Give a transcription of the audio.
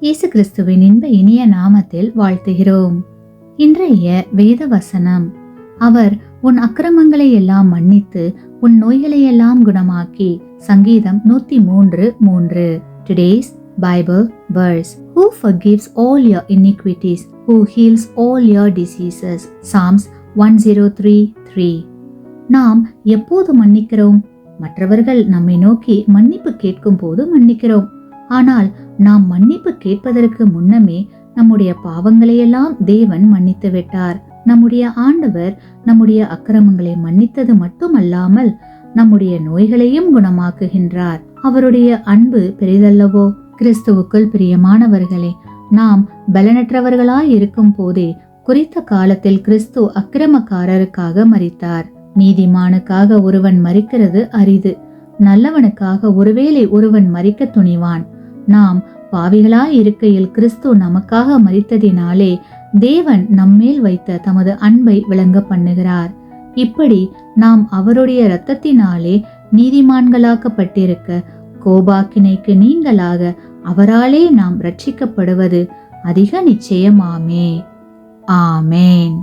இயேசு கிறிஸ்துவின் இன்ப இனிய நாமத்தில் வாழ்த்துகிறோம். இன்றைய வேத வசனம், அவர் உன் அக்கிரமங்களை எல்லாம் மன்னித்து உன் நோய்களை எல்லாம் குணமாக்கி. சங்கீதம் 103:3. Today's Bible verse, who forgives all your iniquities, who heals all your diseases. Psalms 103:3. நாம் எப்போது மன்னிக்கிறோம்? மற்றவர்கள் நம்மை நோக்கி மன்னிப்பு கேட்கும் போது மன்னிக்கிறோம். ஆனால் நாம் மன்னிப்பு கேட்பதற்கு முன்னமே நம்முடைய பாவங்களையெல்லாம் தேவன் மன்னித்து விட்டார். நம்முடைய ஆண்டவர் நம்முடைய அக்கிரமங்களை மன்னித்தது மட்டுமல்லாமல் நம்முடைய நோய்களையும் குணமாக்குகின்றார். அவருடைய அன்பு பெரிதல்லவோ? கிறிஸ்துவுக்குள் பிரியமானவர்களே, நாம் பலனற்றவர்களாய் இருக்கும் போதே குறித்த காலத்தில் கிறிஸ்து அக்கிரமக்காரருக்காக மரித்தார். நீதிமானுக்காக ஒருவன் மரிக்கிறது அரிது, நல்லவனுக்காக ஒருவேளை ஒருவன் மரிக்க துணிவான். நாம் பாவிகளாய் இருக்கையில் கிறிஸ்து நமக்காக மரித்ததினாலே தேவன் நம்மேல் வைத்த தமது அன்பை விளங்க பண்ணுகிறார். இப்படி நாம் அவருடைய இரத்தத்தினாலே நீதிமான்களாக்கப்பட்டிருக்க, கோபாக்கினைக்கு நீங்களாக அவராலே நாம் ரட்சிக்கப்படுவது அதிக நிச்சயமாமே. ஆமேன்.